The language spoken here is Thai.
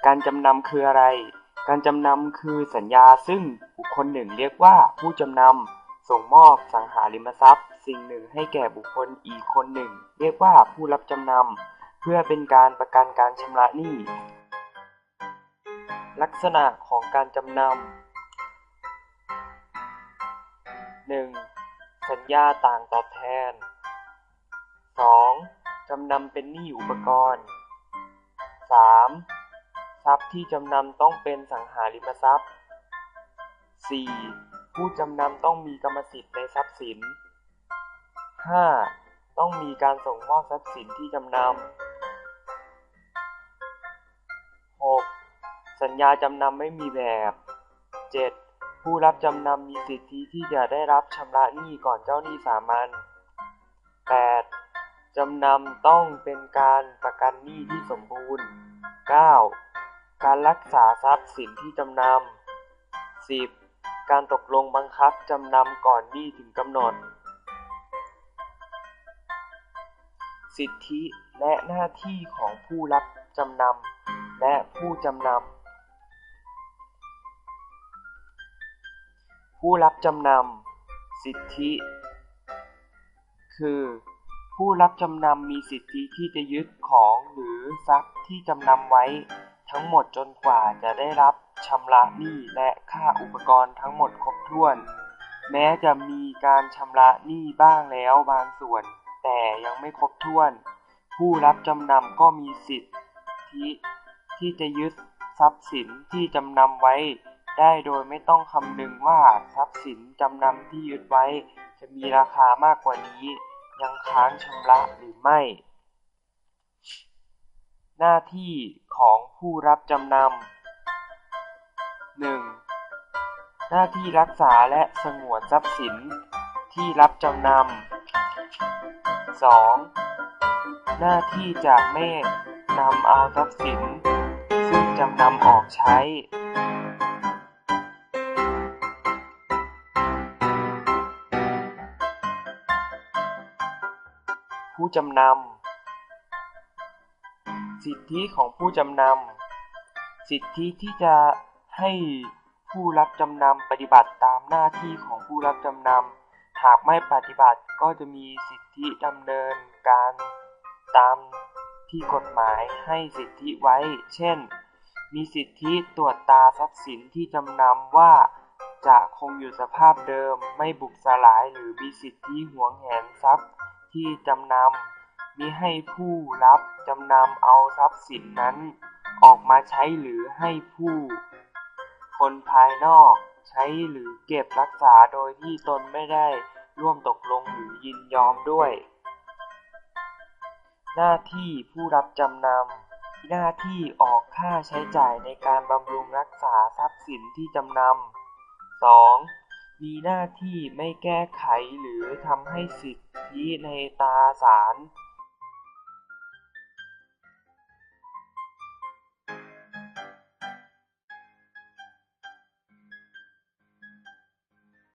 การจำนำคืออะไร การจำนำคือสัญญาซึ่งบุคคลหนึ่งเรียกว่าผู้จำนำส่งมอบสังหาริมทรัพย์สิ่งหนึ่งให้แก่บุคคลอีกคนหนึ่งเรียกว่าผู้รับจำนำเพื่อเป็นการประกันการชำระหนี้ลักษณะของการจำนำ 1. สัญญาต่างตอบแทน 2. จำนำเป็นหนี้อุปกรณ์ 3. ทรัพย์ที่จำนำต้องเป็นสังหาริมทรัพย์ 4. ผู้จำนำต้องมีกรรมสิทธิ์ในทรัพย์สิน 5. ต้องมีการส่งมอบทรัพย์สินที่จำนำ 6. สัญญาจำนำไม่มีแบบ 7. ผู้รับจำนำมีสิทธิที่จะได้รับชำระหนี้ก่อนเจ้าหนี้สามัญ 8. จำนำต้องเป็นการประกันหนี้ที่สมบูรณ์ 9. การรักษาทรัพย์สินที่จำนำ 10. การตกลงบังคับจำนำก่อนหนี้ถึงกำหนด สิทธิและหน้าที่ของผู้รับจำนำและผู้จำนำผู้รับจำนำสิทธิคือผู้รับจำนำมีสิทธิที่จะยึดของหรือทรัพย์ที่จำนำไว้ทั้งหมดจนกว่าจะได้รับชำระหนี้และค่าอุปกรณ์ทั้งหมดครบถ้วนแม้จะมีการชำระหนี้บ้างแล้วบางส่วนแต่ยังไม่ครบถ้วนผู้รับจำนำก็มีสิทธิที่จะยึดทรัพย์สินที่จำนำไว้ได้โดยไม่ต้องคำนึงว่าทรัพย์สินจำนำที่ยึดไว้จะมีราคามากกว่านี้ยังค้างชำระหรือไม่ หน้าที่ของผู้รับจำนำ 1. หน้าที่รักษาและสงวนทรัพย์สินที่รับจำนำ 2. หน้าที่จะไม่นำเอาทรัพย์สินซึ่งจำนำออกใช้ผู้จำนำสิทธิของผู้จำนำสิทธิที่จะให้ผู้รับจำนำปฏิบัติตามหน้าที่ของผู้รับจำนำหากไม่ปฏิบัติก็จะมีสิทธิดำเนินการตามที่กฎหมายให้สิทธิไว้เช่นมีสิทธิตรวจตาทรัพย์สินที่จำนำว่าจะคงอยู่สภาพเดิมไม่บุบสลายหรือมีสิทธิหวงแหนทรัพย์ที่จำนำมิให้ผู้รับจำนำเอาทรัพย์สินนั้นออกมาใช้หรือให้ผู้คนภายนอกใช้หรือเก็บรักษาโดยที่ตนไม่ได้ร่วมตกลงหรือยินยอมด้วยหน้าที่ผู้รับจำนำหน้าที่ออกค่าใช้จ่ายในการบำรุงรักษาทรัพย์สินที่จำนำ 2. มีหน้าที่ไม่แก้ไขหรือทำให้สิทธิในตราสาร